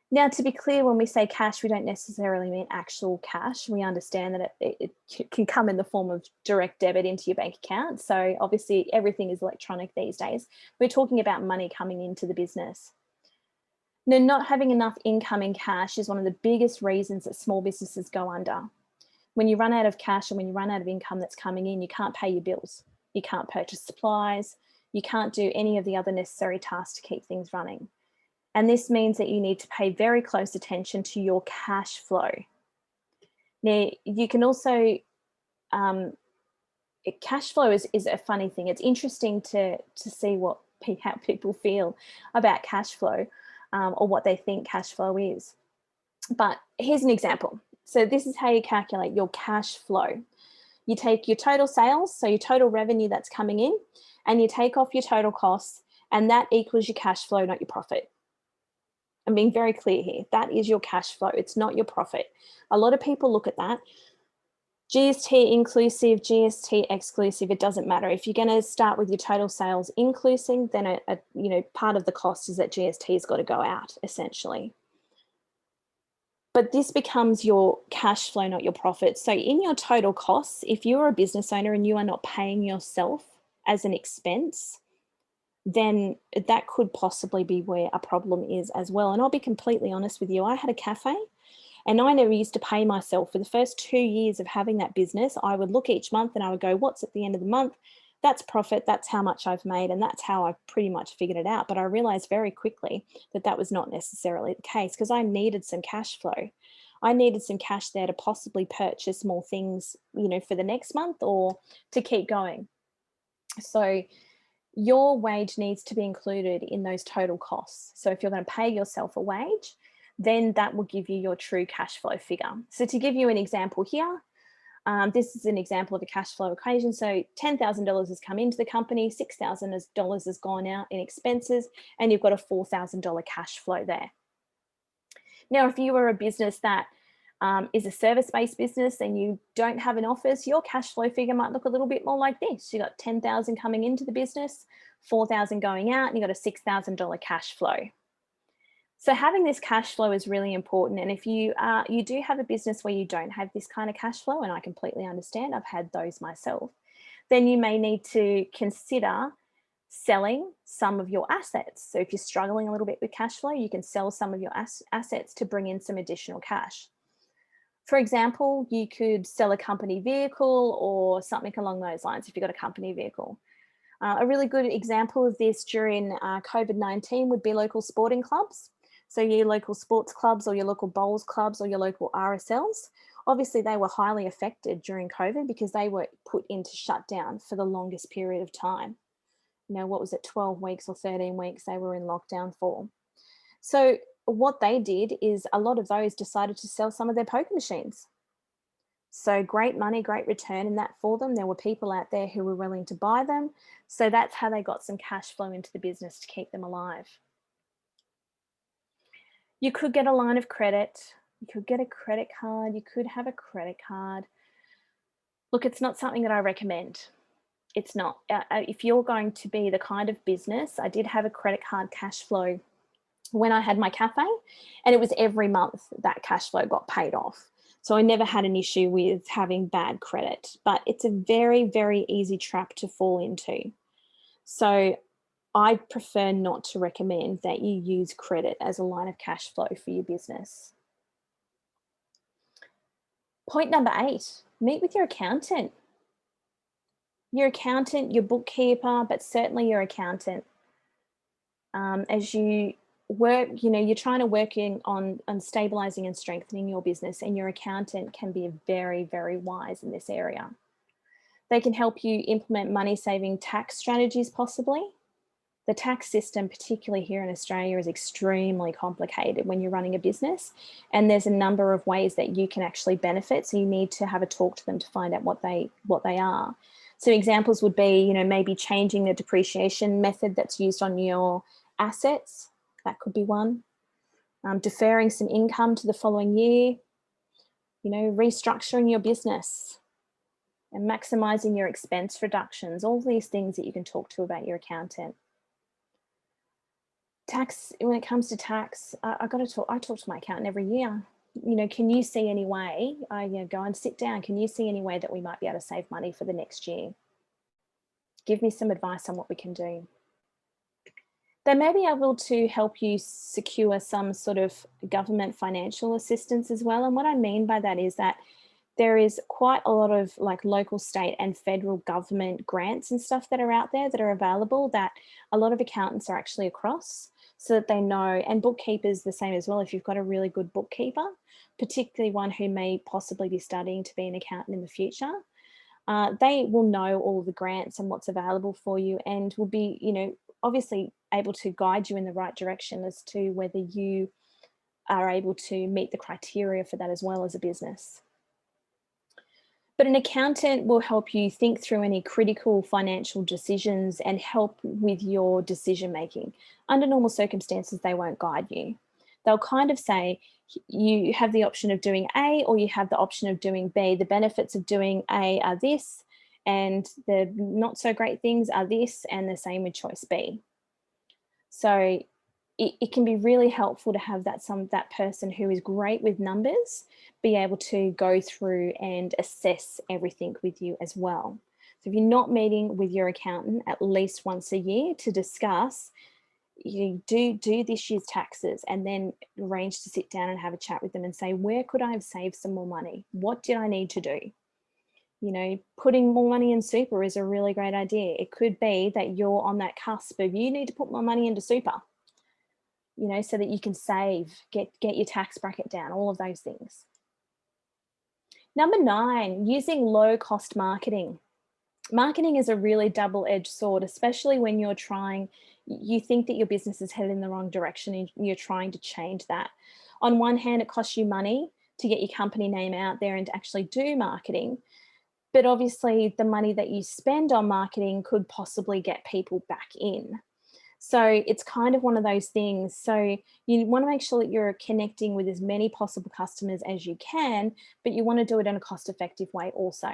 now, to be clear, when we say cash, we don't necessarily mean actual cash. We understand that it can come in the form of direct debit into your bank account. So obviously everything is electronic these days. We're talking about money coming into the business. Now, not having enough incoming cash is one of the biggest reasons that small businesses go under. When you run out of cash and when you run out of income that's coming in, you can't pay your bills. You can't purchase supplies. You can't do any of the other necessary tasks to keep things running. And this means that you need to pay very close attention to your cash flow. Now, you can also, cash flow is a funny thing. It's interesting to see how people feel about cash flow or what they think cash flow is. But here's an example. So this is how you calculate your cash flow. You take your total sales, so your total revenue that's coming in, and you take off your total costs, and that equals your cash flow, not your profit. I'm being very clear here. That is your cash flow. It's not your profit. A lot of people look at that. GST inclusive, GST exclusive, it doesn't matter. If you're going to start with your total sales inclusive, then part of the cost is that GST has got to go out, essentially. But this becomes your cash flow, not your profit. So in your total costs, if you're a business owner and you are not paying yourself as an expense, then that could possibly be where a problem is as well. And I'll be completely honest with you. I had a cafe and I never used to pay myself. For the first 2 years of having that business, I would look each month and I would go, what's at the end of the month? That's profit. That's how much I've made. And that's how I pretty much figured it out. But I realized very quickly that that was not necessarily the case, because I needed some cash flow. I needed some cash there to possibly purchase more things, for the next month or to keep going. So your wage needs to be included in those total costs. So if you're going to pay yourself a wage, then that will give you your true cash flow figure. So to give you an example here, this is an example of a cash flow equation. So $10,000 has come into the company, $6,000 has gone out in expenses, and you've got a $4,000 cash flow there. Now, if you were a business that is a service-based business and you don't have an office, your cash flow figure might look a little bit more like this. You got 10,000 coming into the business, 4,000 going out, and you got a $6,000 cash flow. So having this cash flow is really important. And if you do have a business where you don't have this kind of cash flow, and I completely understand, I've had those myself, then you may need to consider selling some of your assets. So if you're struggling a little bit with cash flow, you can sell some of your assets to bring in some additional cash. For example, you could sell a company vehicle or something along those lines if you've got a company vehicle. A really good example of this during COVID-19 would be local sporting clubs. So your local sports clubs or your local bowls clubs or your local RSLs. Obviously, they were highly affected during COVID because they were put into shutdown for the longest period of time. What was it, 12 weeks or 13 weeks they were in lockdown for. So what they did is a lot of those decided to sell some of their poker machines. So great money, great return in that for them. There were people out there who were willing to buy them. So that's how they got some cash flow into the business to keep them alive. You could get a line of credit. You could get a credit card. You could have a credit card. Look, it's not something that I recommend. It's not. If you're going to be the kind of business, I did have a credit card cash flow when I had my cafe, and it was every month that cash flow got paid off. So I never had an issue with having bad credit, but it's a very, very easy trap to fall into. So I prefer not to recommend that you use credit as a line of cash flow for your business. Point number 8, meet with your accountant. Your accountant, your bookkeeper, but certainly your accountant. As you work, you're trying to work on stabilizing and strengthening your business, and your accountant can be very, very wise in this area. They can help you implement money-saving tax strategies possibly. The tax system, particularly here in Australia, is extremely complicated when you're running a business, and there's a number of ways that you can actually benefit. So you need to have a talk to them to find out what they are. So examples would be, maybe changing the depreciation method that's used on your assets. That could be one. Deferring some income to the following year. Restructuring your business and maximizing your expense reductions. All these things that you can talk to about your accountant. Tax, when it comes to tax, I talk to my accountant every year. Can you see any way, go and sit down, can you see any way that we might be able to save money for the next year? Give me some advice on what we can do. They may be able to help you secure some sort of government financial assistance as well. And what I mean by that is that there is quite a lot of like local, state and federal government grants and stuff that are out there that are available that a lot of accountants are actually across, so that they know, and bookkeepers the same as well. If you've got a really good bookkeeper, particularly one who may possibly be studying to be an accountant in the future, they will know all the grants and what's available for you, and will be, obviously able to guide you in the right direction as to whether you are able to meet the criteria for that as well as a business. But an accountant will help you think through any critical financial decisions and help with your decision making. Under normal circumstances, they won't guide you. They'll kind of say, you have the option of doing A or you have the option of doing B. The benefits of doing A are this, and the not so great things are this, and the same with choice B. So it can be really helpful to have that person who is great with numbers be able to go through and assess everything with you as well. So if you're not meeting with your accountant at least once a year to discuss, you do this year's taxes, and then arrange to sit down and have a chat with them and say, where could I have saved some more money? What did I need to do? Putting more money in super is a really great idea. It could be that you're on that cusp of you need to put more money into super, so that you can save, get your tax bracket down, all of those things. Number 9, using low cost marketing. Marketing is a really double-edged sword, especially when you think that your business is headed in the wrong direction and you're trying to change that. On one hand, it costs you money to get your company name out there and to actually do marketing. But obviously the money that you spend on marketing could possibly get people back in. So it's kind of one of those things. So you want to make sure that you're connecting with as many possible customers as you can, but you want to do it in a cost-effective way also.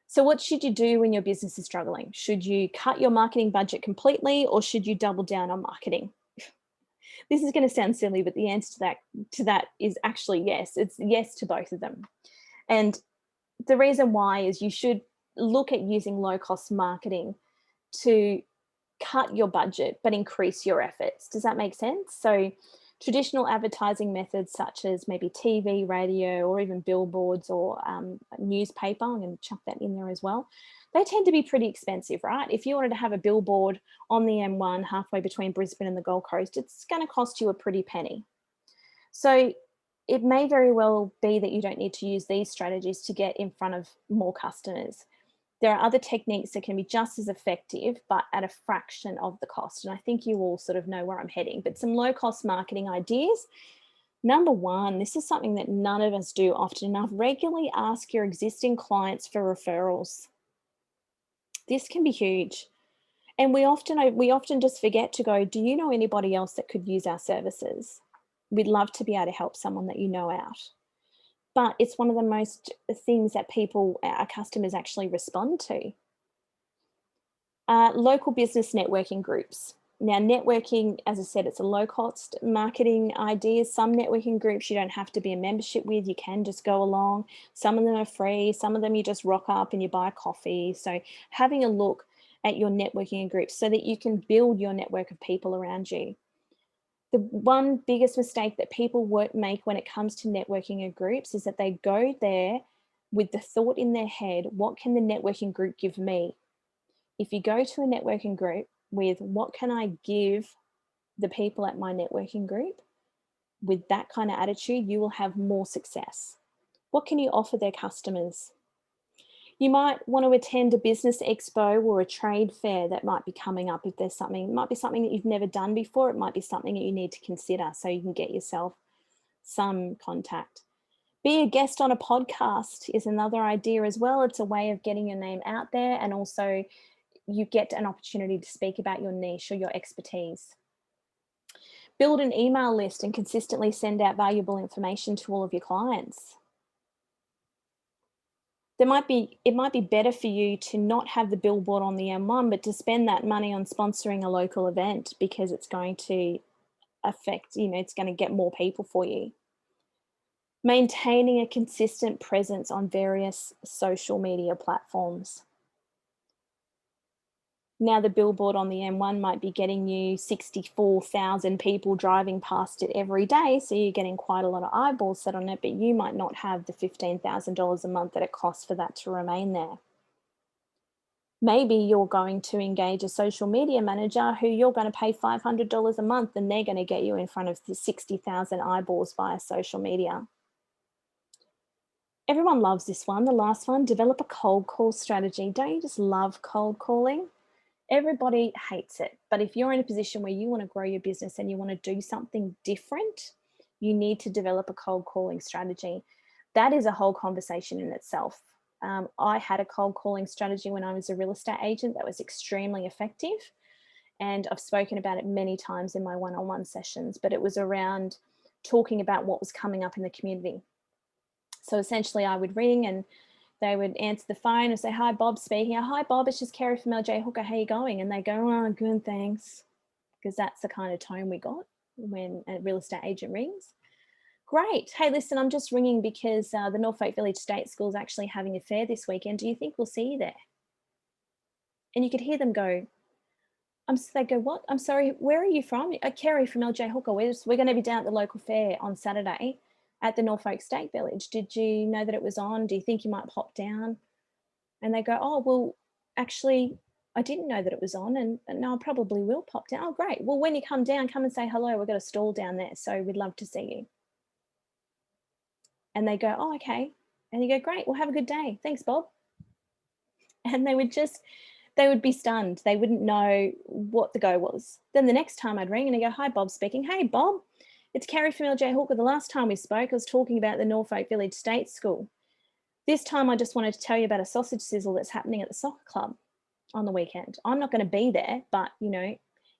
So what should you do when your business is struggling? Should you cut your marketing budget completely, or should you double down on marketing? This is going to sound silly, but the answer to that is actually yes. It's yes to both of them. And the reason why is you should look at using low-cost marketing to cut your budget but increase your efforts. Does that make sense? So traditional advertising methods such as maybe TV, radio, or even billboards or newspaper, I'm going to chuck that in there as well, they tend to be pretty expensive, right? If you wanted to have a billboard on the M1 halfway between Brisbane and the Gold Coast, it's going to cost you a pretty penny. So it may very well be that you don't need to use these strategies to get in front of more customers. There are other techniques that can be just as effective, but at a fraction of the cost. And I think you all sort of know where I'm heading, but some low cost marketing ideas. Number 1, this is something that none of us do often enough. Regularly ask your existing clients for referrals. This can be huge. And we often just forget to go, do you know anybody else that could use our services? We'd love to be able to help someone that you know out. But it's one of the most things that our customers actually respond to. Local business networking groups. Now, networking, as I said, it's a low-cost marketing idea. Some networking groups you don't have to be a membership with. You can just go along. Some of them are free. Some of them you just rock up and you buy coffee. So having a look at your networking groups so that you can build your network of people around you. The one biggest mistake that people make when it comes to networking in groups is that they go there with the thought in their head, what can the networking group give me? If you go to a networking group with what can I give the people at my networking group, with that kind of attitude, you will have more success. What can you offer their customers? You might want to attend a business expo or a trade fair that might be coming up if there's something. It might be something that you've never done before. It might be something that you need to consider so you can get yourself some contact. Be a guest on a podcast is another idea as well. It's a way of getting your name out there, and also you get an opportunity to speak about your niche or your expertise. Build an email list and consistently send out valuable information to all of your clients. It might be better for you to not have the billboard on the M1, but to spend that money on sponsoring a local event, because it's going to affect, it's going to get more people for you. Maintaining a consistent presence on various social media platforms. Now the billboard on the M1 might be getting you 64,000 people driving past it every day, so you're getting quite a lot of eyeballs set on it, but you might not have the $15,000 a month that it costs for that to remain there. Maybe you're going to engage a social media manager who you're going to pay $500 a month, and they're going to get you in front of the 60,000 eyeballs via social media. Everyone loves this one, the last one, develop a cold call strategy. Don't you just love cold calling? Everybody hates it, but if you're in a position where you want to grow your business and you want to do something different, you need to develop a cold calling strategy. That is a whole conversation in itself. I had a cold calling strategy when I was a real estate agent that was extremely effective, and I've spoken about it many times in my one-on-one sessions, but it was around talking about what was coming up in the community. So essentially I would ring and they would answer the phone and say, "Hi, Bob speaking." "Oh, hi, Bob, it's just Kerrie from LJ Hooker. How you going?" And they go, "Oh, good, thanks." Because that's the kind of tone we got when a real estate agent rings. "Great. Hey, listen, I'm just ringing because the Norfolk Village State School is actually having a fair this weekend. Do you think we'll see you there?" And you could hear them go, they go, "What? I'm sorry, where are you from?" "Kerrie from LJ Hooker. We're going to be down at the local fair on Saturday at the Norfolk State Village. Did you know that it was on? Do you think you might pop down?" And they go, "Oh, well, actually, I didn't know that it was on, and no, I probably will pop down." "Oh, great. Well, when you come down, come and say hello. We've got a stall down there, so we'd love to see you." And they go, "Oh, okay." And you go, "Great. Well, have a good day. Thanks, Bob." And they would be stunned. They wouldn't know what the go was. Then the next time I'd ring and I go, "Hi, Bob speaking. Hey, Bob, it's Kerrie from LJ Hooker. The last time we spoke, I was talking about the Norfolk Village State School. This time I just wanted to tell you about a sausage sizzle that's happening at the soccer club on the weekend. I'm not going to be there, but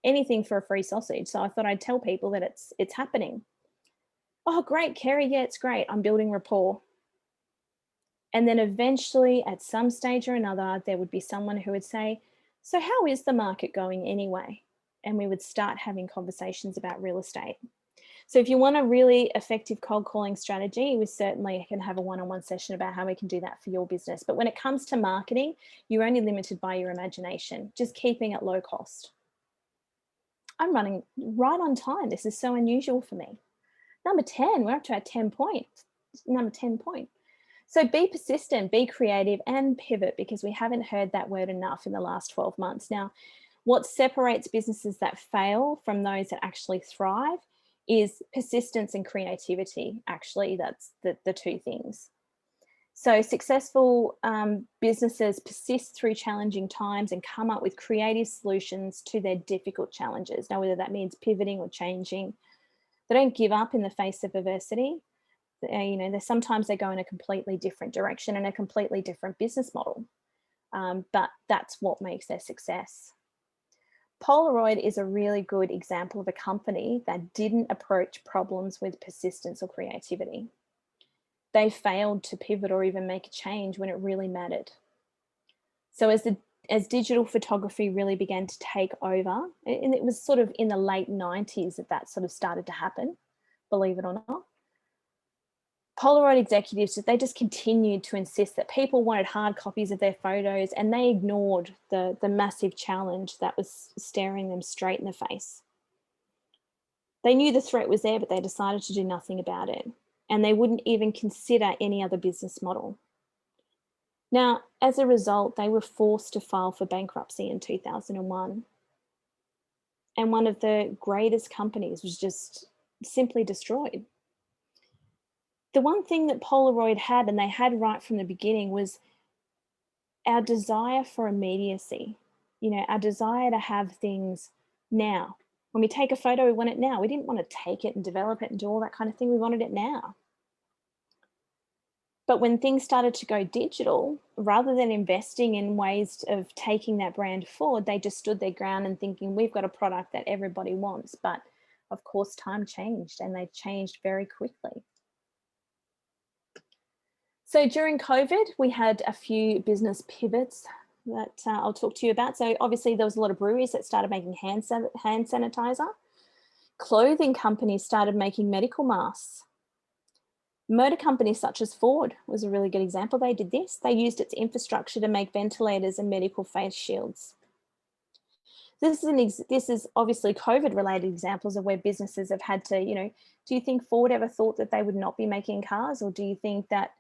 anything for a free sausage. So I thought I'd tell people that it's happening." "Oh, great, Kerrie. Yeah, it's great." I'm building rapport. And then eventually at some stage or another, there would be someone who would say, "So how is the market going anyway?" And we would start having conversations about real estate. So if you want a really effective cold calling strategy, we certainly can have a one-on-one session about how we can do that for your business. But when it comes to marketing, you're only limited by your imagination, just keeping it low cost. I'm running right on time. This is so unusual for me. Number 10, we're up to our 10 points. Number 10 point. So be persistent, be creative, and pivot, because we haven't heard that word enough in the last 12 months. Now, what separates businesses that fail from those that actually thrive is persistence and creativity. Actually, that's the two things. So successful businesses persist through challenging times and come up with creative solutions to their difficult challenges. Now, whether that means pivoting or changing, they don't give up in the face of adversity. Sometimes they go in a completely different direction and a completely different business model. But that's what makes their success. Polaroid is a really good example of a company that didn't approach problems with persistence or creativity. They failed to pivot or even make a change when it really mattered. So as digital photography really began to take over, and it was sort of in the late 90s that sort of started to happen, believe it or not, Polaroid executives, they just continued to insist that people wanted hard copies of their photos, and they ignored the massive challenge that was staring them straight in the face. They knew the threat was there, but they decided to do nothing about it. And they wouldn't even consider any other business model. Now, as a result, they were forced to file for bankruptcy in 2001. And one of the greatest companies was just simply destroyed. The one thing that Polaroid had, and they had right from the beginning, was our desire for immediacy. You know, our desire to have things now. When we take a photo, we want it now. We didn't want to take it and develop it and do all that kind of thing. We wanted it now. But when things started to go digital, rather than investing in ways of taking that brand forward, they just stood their ground and thinking, we've got a product that everybody wants. But of course, time changed, and they changed very quickly. So during COVID, we had a few business pivots that I'll talk to you about. So obviously there was a lot of breweries that started making hand sanitizer. Clothing companies started making medical masks. Motor companies such as Ford was a really good example. They did this. They used its infrastructure to make ventilators and medical face shields. This is obviously COVID-related examples of where businesses have had to, you know, do you think Ford ever thought that they would not be making cars, or do you think that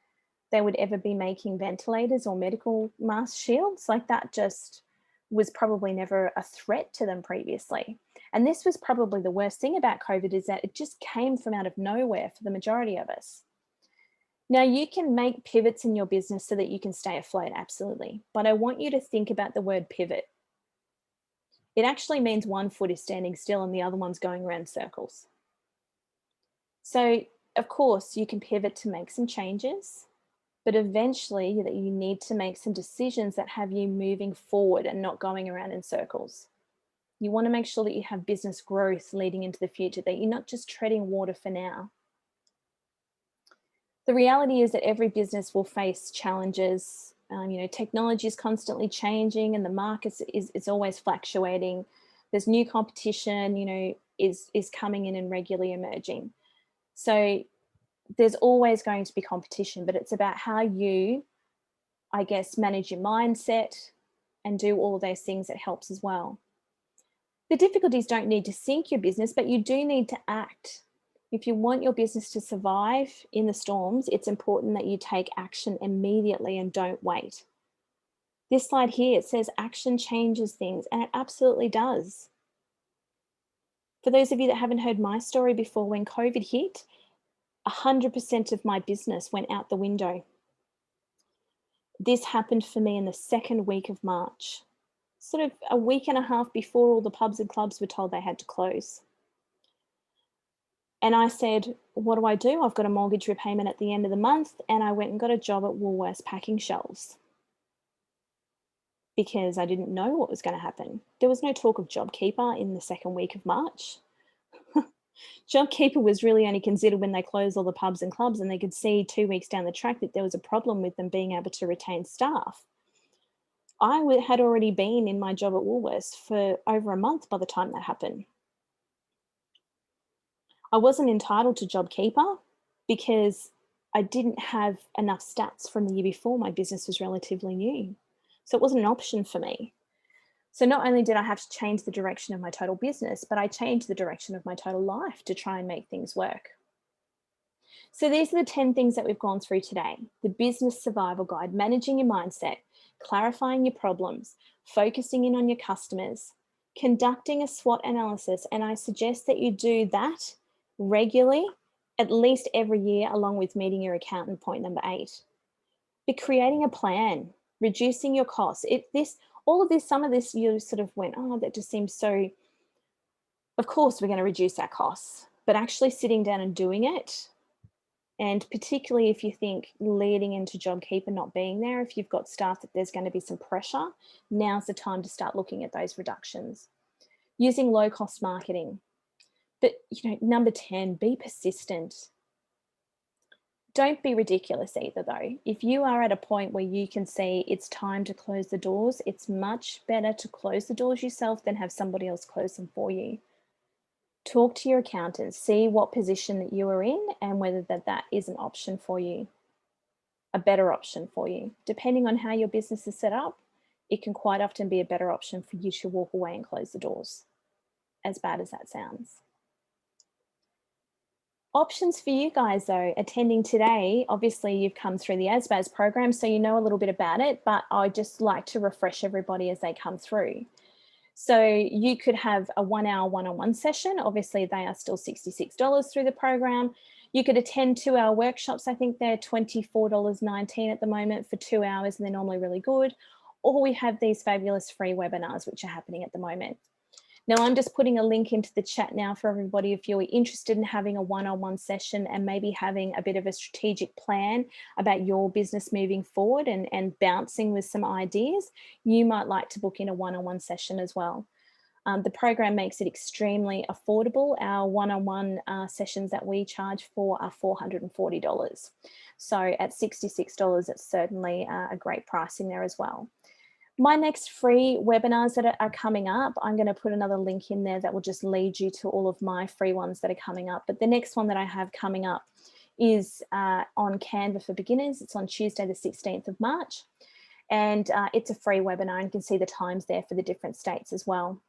they would ever be making ventilators or medical mask shields? Like, that just was probably never a threat to them previously. And this was probably the worst thing about COVID, is that it just came from out of nowhere for the majority of us. Now, you can make pivots in your business so that you can stay afloat, absolutely. But I want you to think about the word pivot. It actually means one foot is standing still and the other one's going around circles. So, of course, you can pivot to make some changes, but eventually that you need to make some decisions that have you moving forward and not going around in circles. You want to make sure that you have business growth leading into the future, that you're not just treading water for now. The reality is that every business will face challenges. You know, technology is constantly changing, and the market is always fluctuating. There's new competition, you know, is coming in and regularly emerging. So there's always going to be competition, but it's about how you, I guess, manage your mindset and do all of those things that helps as well. The difficulties don't need to sink your business, but you do need to act. If you want your business to survive in the storms, it's important that you take action immediately and don't wait. This slide here, it says action changes things, and it absolutely does. For those of you that haven't heard my story before, when COVID hit, 100% of my business went out the window. This happened for me in the second week of March, sort of a week and a half before all the pubs and clubs were told they had to close. And I said, what do I do? I've got a mortgage repayment at the end of the month, and I went and got a job at Woolworths packing shelves because I didn't know what was going to happen. There was no talk of JobKeeper in the second week of March. JobKeeper was really only considered when they closed all the pubs and clubs and they could see 2 weeks down the track that there was a problem with them being able to retain staff. I had already been in my job at Woolworths for over a month by the time that happened. I wasn't entitled to JobKeeper because I didn't have enough stats from the year before. My business was relatively new. So it wasn't an option for me. So not only did I have to change the direction of my total business, but I changed the direction of my total life to try and make things work. So these are the 10 things that we've gone through today. The business survival guide, managing your mindset, clarifying your problems, focusing in on your customers, conducting a SWOT analysis. And I suggest that you do that regularly, at least every year, along with meeting your accountant, point number 8. Be creating a plan, reducing your costs. Some of this you sort of went, oh, that just seems so, of course we're going to reduce our costs, but actually sitting down and doing it. And particularly if you think leading into JobKeeper not being there, if you've got staff that there's going to be some pressure, now's the time to start looking at those reductions. Using low cost marketing. But, you know, number 10, be persistent. Don't be ridiculous either, though. If you are at a point where you can see it's time to close the doors, it's much better to close the doors yourself than have somebody else close them for you. Talk to your accountant, see what position that you are in and whether that is an option for you, a better option for you. Depending on how your business is set up, it can quite often be a better option for you to walk away and close the doors, as bad as that sounds. Options for you guys though, attending today, obviously you've come through the ASBAS program, so you know a little bit about it, but I just like to refresh everybody as they come through. So you could have a 1 hour one-on-one session. Obviously they are still $66 through the program. You could attend 2-hour workshops. I think they're $24.19 at the moment for 2 hours, and they're normally really good. Or we have these fabulous free webinars, which are happening at the moment. Now I'm just putting a link into the chat now for everybody. If you're interested in having a one-on-one session and maybe having a bit of a strategic plan about your business moving forward and bouncing with some ideas, you might like to book in a one-on-one session as well. The program makes it extremely affordable. Our one-on-one sessions that we charge for are $440. So at $66, it's certainly a great pricing there as well. My next free webinars that are coming up, I'm going to put another link in there that will just lead you to all of my free ones that are coming up. But the next one that I have coming up is on Canva for beginners. It's on Tuesday, the 16th of March. And it's a free webinar, and you can see the times there for the different states as well.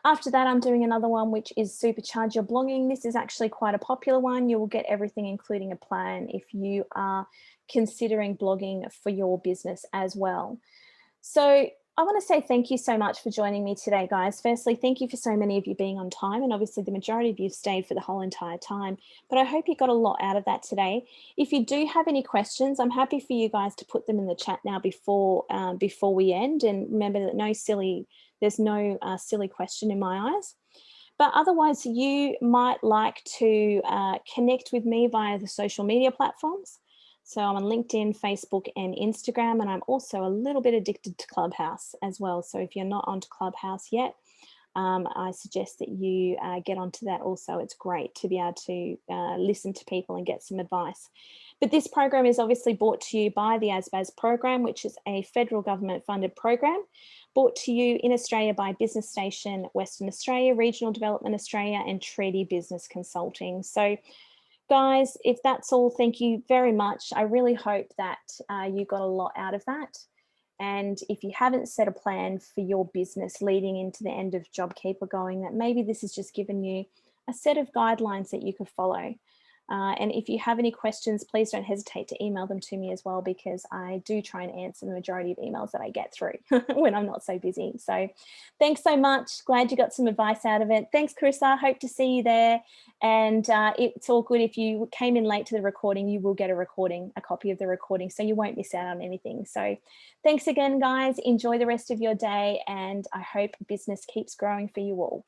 After that, I'm doing another one, which is Supercharge Your Blogging. This is actually quite a popular one. You will get everything, including a plan, if you are considering blogging for your business as well. So I want to say thank you so much for joining me today, guys. Firstly, thank you for so many of you being on time, and obviously the majority of you stayed for the whole entire time, but I hope you got a lot out of that today. If you do have any questions, I'm happy for you guys to put them in the chat now before we end, and remember that there's no silly question in my eyes. But otherwise, you might like to connect with me via the social media platforms. So I'm on LinkedIn, Facebook, and Instagram, and I'm also a little bit addicted to Clubhouse as well. So if you're not onto Clubhouse yet, I suggest that you get onto that also. It's great to be able to listen to people and get some advice. But this program is obviously brought to you by the ASBAS program, which is a federal government funded program, brought to you in Australia by Business Station Western Australia, Regional Development Australia, and Treaty Business Consulting. So guys, if that's all, thank you very much. I really hope that you got a lot out of that. And if you haven't set a plan for your business leading into the end of JobKeeper going, that maybe this has just given you a set of guidelines that you could follow. And if you have any questions, please don't hesitate to email them to me as well, because I do try and answer the majority of emails that I get through when I'm not so busy. So thanks so much. Glad you got some advice out of it. Thanks, Carissa. Hope to see you there. And it's all good. If you came in late to the recording, you will get a copy of the recording, so you won't miss out on anything. So thanks again, guys. Enjoy the rest of your day, and I hope business keeps growing for you all.